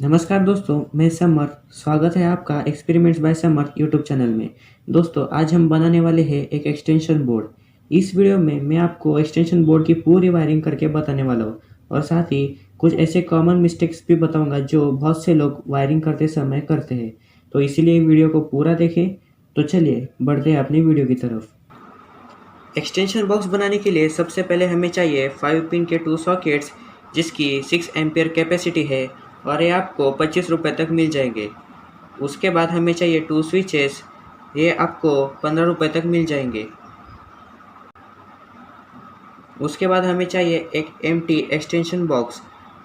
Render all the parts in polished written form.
नमस्कार दोस्तों, मैं समर। स्वागत है आपका experiments by Samar YouTube channel में। दोस्तों, आज हम बनाने वाले हैं एक एक्सटेंशन बोर्ड। इस वीडियो में मैं आपको एक्सटेंशन बोर्ड की पूरी वायरिंग करके बताने वाला हूँ और साथ ही कुछ ऐसे कॉमन मिस्टेक्स भी बताऊंगा जो बहुत से लोग वायरिंग करते समय करते हैं। तो इसीलिए वीडियो को पूरा देखें। तो चलिए बढ़ते हैं अपनी वीडियो की तरफ। एक्सटेंशन बॉक्स बनाने के लिए सबसे पहले हमें चाहिए 5 पिन के 2 सॉकेट्स जिसकी 6 एम्पियर कैपेसिटी है और ये आपको 25 रुपये तक मिल जाएंगे। उसके बाद हमें चाहिए 2 स्विचेस, ये आपको 15 रुपये तक मिल जाएंगे। उसके बाद हमें चाहिए एक एम्प्टी एक्सटेंशन बॉक्स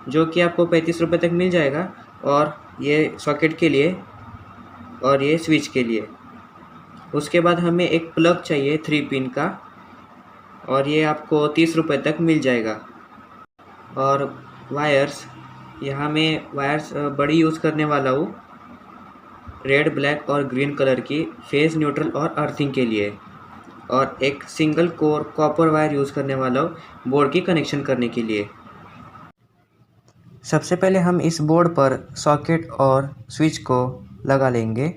जो कि आपको 35 रुपये तक मिल जाएगा, और ये सॉकेट के लिए और ये स्विच के लिए। उसके बाद हमें एक प्लग चाहिए 3 पिन का, और ये आपको 30 रुपये तक मिल जाएगा। और वायर्स, यहाँ मैं वायर्स बड़ी यूज़ करने वाला हूँ, रेड, ब्लैक और ग्रीन कलर की, फेज, न्यूट्रल और अर्थिंग के लिए। और एक single core copper wire use करने वाला हूँ बोर्ड की कनेक्शन करने के लिए। सबसे पहले हम इस बोर्ड पर सॉकेट और स्विच को लगा लेंगे।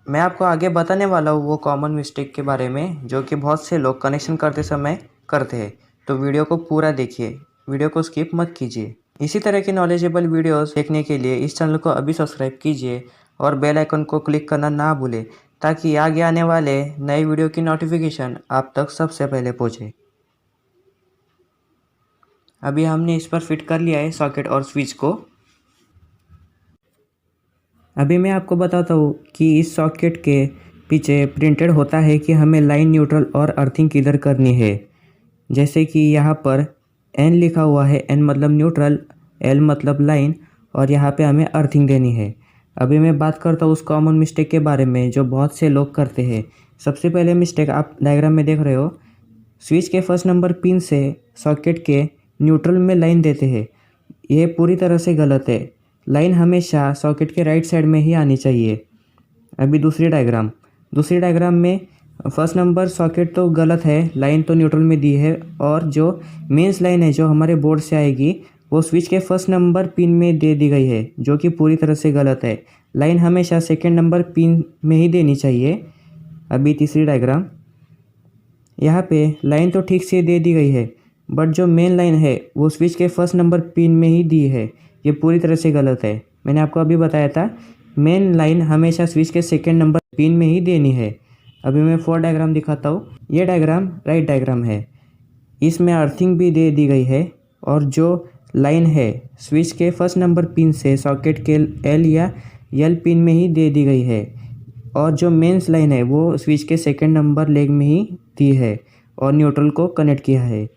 मैं आपको आगे बताने वाला हूँ वो कॉमन मिस्टेक के बारे में जो कि बहुत से लोग कनेक्शन करते समय करते हैं। तो वीडियो को पूरा देखिए, वीडियो को स्किप मत कीजिए। इसी तरह की नॉलेजेबल वीडियोस देखने के लिए इस चैनल को अभी सब्सक्राइब कीजिए और बेल आइकन को क्लिक करना ना भूलें, ताकि आगे आने वाले नए वीडियो की नोटिफिकेशन आप तक सबसे पहले पहुँचे। अभी हमने इस पर फिट कर लिया है सॉकेट और स्विच को। अभी मैं आपको बताता हूँ कि इस सॉकेट के पीछे प्रिंटेड होता है कि हमें लाइन, न्यूट्रल और अर्थिंग किधर करनी है। जैसे कि यहाँ पर N लिखा हुआ है, N मतलब न्यूट्रल, L मतलब लाइन, और यहाँ पे हमें अर्थिंग देनी है। अभी मैं बात करता हूँ उस कॉमन मिस्टेक के बारे में जो बहुत से लोग करते हैं। सबसे पहले मिस्टेक आप डायग्राम में देख रहे हो, स्विच के फर्स्ट नंबर पिन से सॉकेट के न्यूट्रल में लाइन देते हैं। ये पूरी तरह से गलत है। लाइन हमेशा सॉकेट के राइट साइड में ही आनी चाहिए। अभी दूसरी डायग्राम में फर्स्ट नंबर सॉकेट तो गलत है, लाइन तो न्यूट्रल में दी है, और जो मेंस लाइन है जो हमारे बोर्ड से आएगी वो स्विच के फर्स्ट नंबर पिन में दे दी गई है, जो कि पूरी तरह से गलत है। लाइन हमेशा सेकेंड नंबर पिन में ही देनी चाहिए। अभी तीसरी डायग्राम, यहाँ पे लाइन तो ठीक से दे दी गई है, बट जो मेन लाइन है वो स्विच के फर्स्ट नंबर पिन में ही दी है। ये पूरी तरह से गलत है। मैंने आपको अभी बताया था मेन लाइन हमेशा स्विच के सेकेंड नंबर पिन में ही देनी है। अभी मैं 4 डायग्राम दिखाता हूँ। ये डायग्राम राइट डायग्राम है, इसमें अर्थिंग भी दे दी गई है, और जो लाइन है स्विच के फर्स्ट नंबर पिन से सॉकेट के L या L पिन में ही दे दी गई है, और जो मेंस लाइन है वो स्विच के सेकंड नंबर लेग में ही दी है और न्यूट्रल को कनेक्ट किया है।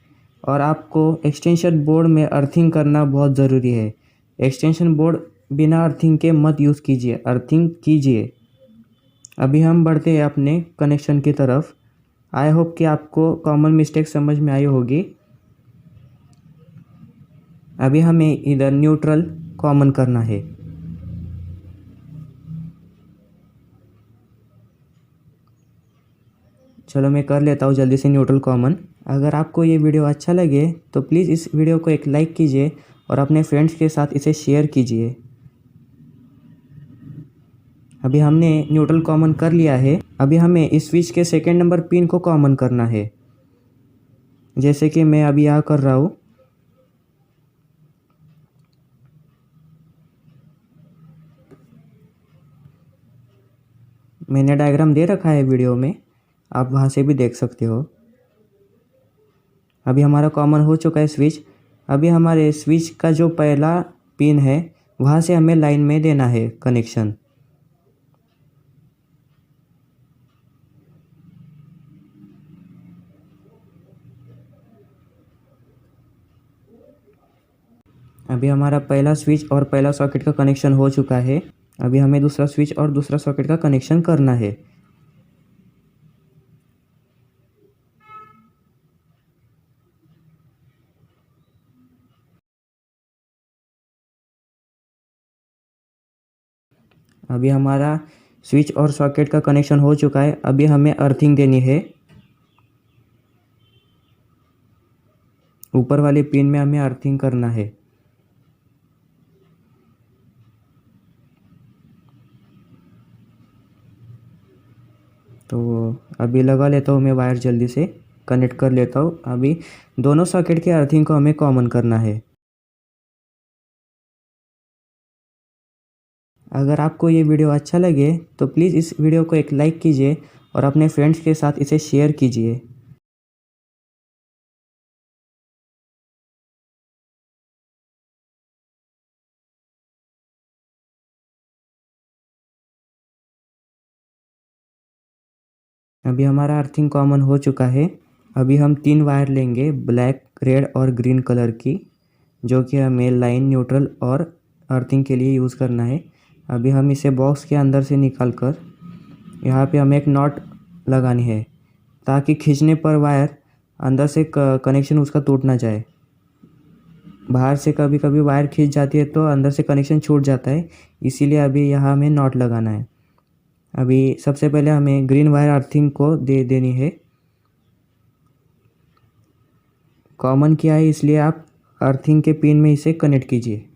और आपको एक्सटेंशन बोर्ड में अर्थिंग करना बहुत ज़रूरी है। एक्सटेंशन बोर्ड बिना अर्थिंग के मत यूज़ कीजिए, अर्थिंग कीजिए। अभी हम बढ़ते हैं अपने कनेक्शन की तरफ। आई होप कि आपको कॉमन मिस्टेक समझ में आई होगी। अभी हमें इधर न्यूट्रल कॉमन करना है। चलो मैं कर लेता हूँ जल्दी से न्यूट्रल कॉमन। अगर आपको ये वीडियो अच्छा लगे तो प्लीज़ इस वीडियो को एक लाइक कीजिए और अपने फ्रेंड्स के साथ इसे शेयर कीजिए। अभी हमने न्यूट्रल कॉमन कर लिया है। अभी हमें इस स्विच के सेकेंड नंबर पिन को कॉमन करना है, जैसे कि मैं अभी यहाँ कर रहा हूँ। मैंने डायग्राम दे रखा है वीडियो में, आप वहाँ से भी देख सकते हो। अभी हमारा कॉमन हो चुका है स्विच। अभी हमारे स्विच का जो पहला पिन है वहाँ से हमें लाइन में देना है कनेक्शन। अभी हमारा पहला स्विच और पहला सॉकेट का कनेक्शन हो चुका है। अभी हमें दूसरा स्विच और दूसरा सॉकेट का कनेक्शन करना है। अभी हमारा स्विच और सॉकेट का कनेक्शन हो चुका है। अभी हमें अर्थिंग देनी है। ऊपर वाले पिन में हमें अर्थिंग करना है। तो अभी लगा लेता हूँ मैं वायर, जल्दी से कनेक्ट कर लेता हूँ। अभी दोनों सॉकेट के अर्थिंग को हमें कॉमन करना है। अगर आपको ये वीडियो अच्छा लगे तो प्लीज़ इस वीडियो को एक लाइक कीजिए और अपने फ्रेंड्स के साथ इसे शेयर कीजिए। अभी हमारा अर्थिंग कॉमन हो चुका है। अभी हम 3 वायर लेंगे, ब्लैक, रेड और ग्रीन कलर की, जो कि हमें लाइन, न्यूट्रल और अर्थिंग के लिए यूज़ करना है। अभी हम इसे बॉक्स के अंदर से निकाल कर यहाँ पे हमें एक नॉट लगानी है, ताकि खींचने पर वायर अंदर से कनेक्शन उसका टूट ना जाए। बाहर से कभी कभी वायर खींच जाती है तो अंदर से कनेक्शन छूट जाता है, इसीलिए अभी यहाँ हमें नॉट लगाना है। अभी सबसे पहले हमें ग्रीन वायर अर्थिंग को दे देनी है। कॉमन किया है इसलिए आप अर्थिंग के पिन में इसे कनेक्ट कीजिए।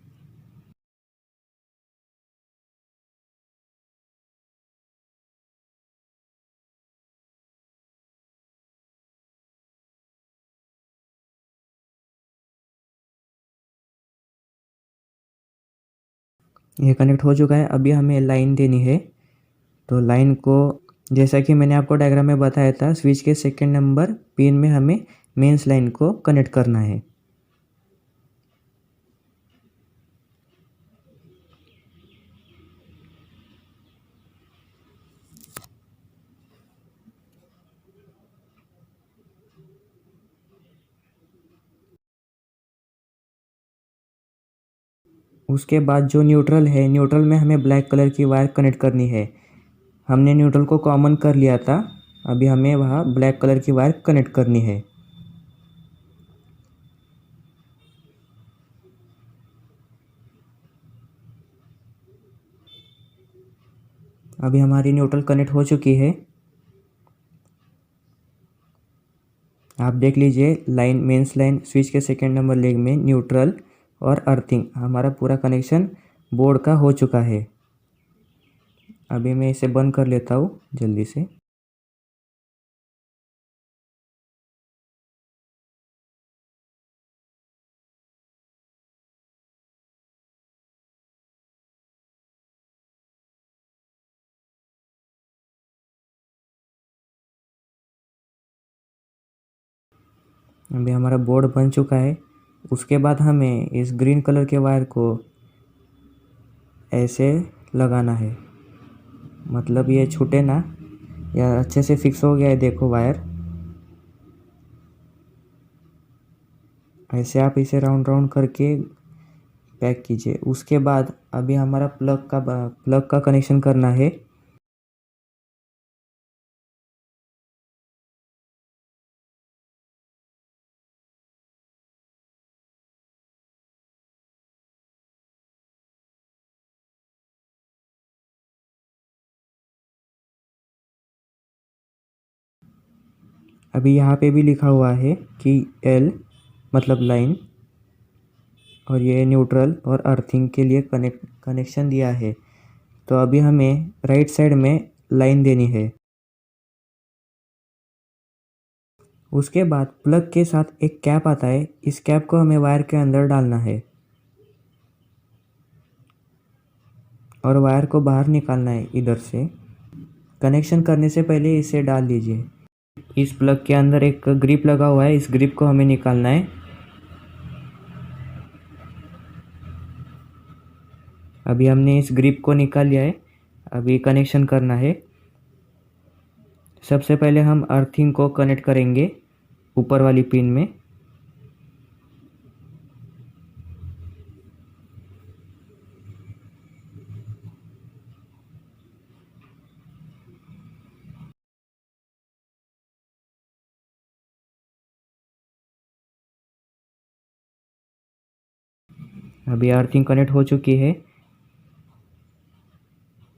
ये कनेक्ट हो चुका है। अभी हमें लाइन देनी है। तो लाइन को, जैसा कि मैंने आपको डायग्राम में बताया था, स्विच के सेकंड नंबर पिन में हमें मेंस लाइन को कनेक्ट करना है। उसके बाद जो न्यूट्रल है, न्यूट्रल में हमें ब्लैक कलर की वायर कनेक्ट करनी है। हमने न्यूट्रल को कॉमन कर लिया था, अभी हमें वहाँ ब्लैक कलर की वायर कनेक्ट करनी है। अभी हमारी न्यूट्रल कनेक्ट हो चुकी है। आप देख लीजिए, लाइन, मेंस लाइन, स्विच के सेकंड नंबर लेग में न्यूट्रल और अर्थिंग, हमारा पूरा कनेक्शन बोर्ड का हो चुका है। अभी मैं इसे बंद कर लेता हूँ जल्दी से। अभी हमारा बोर्ड बन चुका है। उसके बाद हमें इस ग्रीन कलर के वायर को ऐसे लगाना है, मतलब ये छूटे ना। या अच्छे से फिक्स हो गया है, देखो वायर। ऐसे आप इसे राउंड राउंड करके पैक कीजिए। उसके बाद अभी हमारा प्लग का कनेक्शन करना है। अभी यहाँ पे भी लिखा हुआ है कि एल मतलब लाइन, और ये न्यूट्रल और अर्थिंग के लिए कनेक्शन दिया है। तो अभी हमें राइट साइड में लाइन देनी है। उसके बाद प्लग के साथ एक कैप आता है, इस कैप को हमें वायर के अंदर डालना है और वायर को बाहर निकालना है इधर से। कनेक्शन करने से पहले इसे डाल लीजिए। इस प्लग के अंदर एक ग्रिप लगा हुआ है, इस ग्रिप को हमें निकालना है। अभी हमने इस ग्रिप को निकाल लिया है। अभी कनेक्शन करना है। सबसे पहले हम अर्थिंग को कनेक्ट करेंगे ऊपर वाली पिन में। अभी अर्थिंग कनेक्ट हो चुकी है।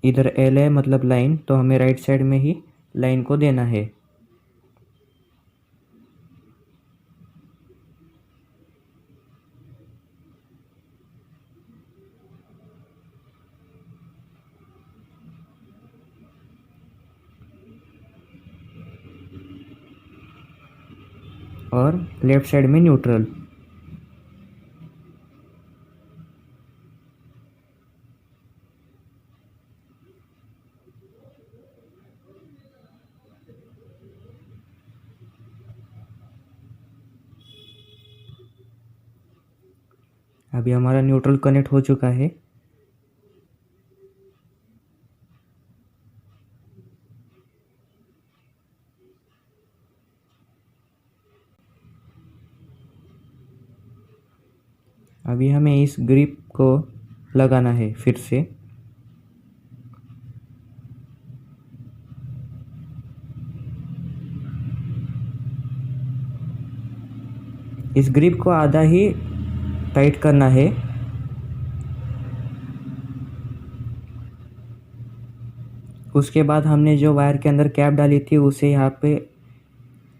इधर एल है मतलब लाइन, तो हमें राइट साइड में ही लाइन को देना है। और लेफ़्ट साइड में न्यूट्रल। अभी हमारा न्यूट्रल कनेक्ट हो चुका है। अभी हमें इस ग्रिप को लगाना है फिर से। इस ग्रिप को आधा ही टाइट करना है। उसके बाद हमने जो वायर के अंदर कैप डाली थी उसे यहाँ पे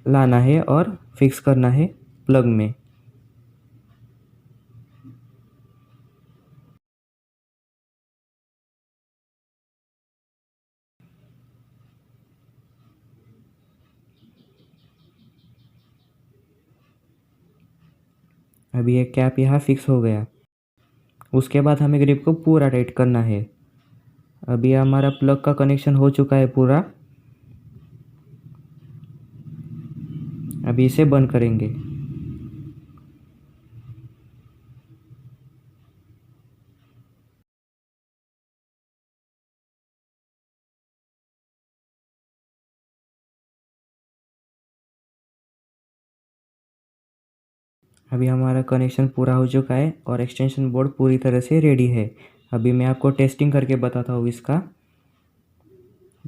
लाना है और फिक्स करना है प्लग में। अभी ये कैप यहाँ फिक्स हो गया। उसके बाद हमें ग्रिप को पूरा टाइट करना है। अभी हमारा प्लग का कनेक्शन हो चुका है पूरा। अभी इसे बंद करेंगे। अभी हमारा कनेक्शन पूरा हो चुका है और एक्सटेंशन बोर्ड पूरी तरह से रेडी है। अभी मैं आपको टेस्टिंग करके बताता हूँ इसका।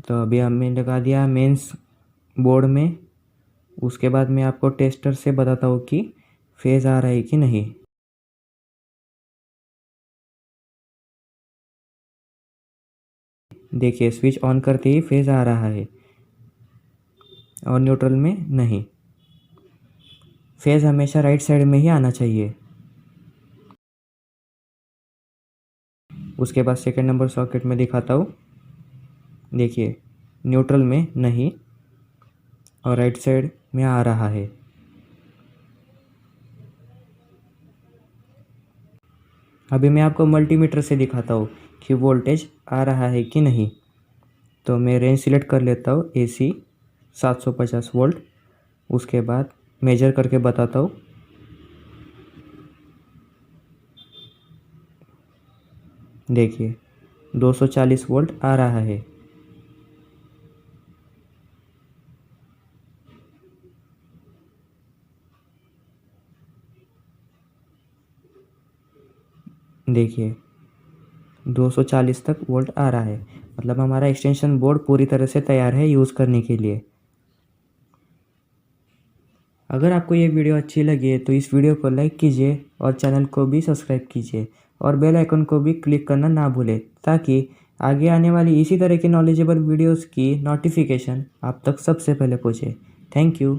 तो अभी हमने लगा दिया मेंस बोर्ड में। उसके बाद मैं आपको टेस्टर से बताता हूँ कि फेज़ आ रहा है कि नहीं। देखिए स्विच ऑन करते ही फेज़ आ रहा है और न्यूट्रल में नहीं। फेज़ हमेशा राइट साइड में ही आना चाहिए। उसके बाद सेकंड नंबर सॉकेट में दिखाता हूँ। देखिए न्यूट्रल में नहीं और राइट साइड में आ रहा है। अभी मैं आपको मल्टीमीटर से दिखाता हूँ कि वोल्टेज आ रहा है कि नहीं। तो मैं रेंज सिलेक्ट कर लेता हूँ AC 750 वोल्ट। उसके बाद मेजर करके बताता हूँ। देखिए 240 वोल्ट आ रहा है। देखिए 240 तक वोल्ट आ रहा है। मतलब हमारा एक्सटेंशन बोर्ड पूरी तरह से तैयार है यूज़ करने के लिए। अगर आपको ये वीडियो अच्छी लगी है तो इस वीडियो को लाइक कीजिए और चैनल को भी सब्सक्राइब कीजिए और बेल आइकन को भी क्लिक करना ना भूलें, ताकि आगे आने वाली इसी तरह की नॉलेजेबल वीडियोस की नोटिफिकेशन आप तक सबसे पहले पहुँचे। Thank you.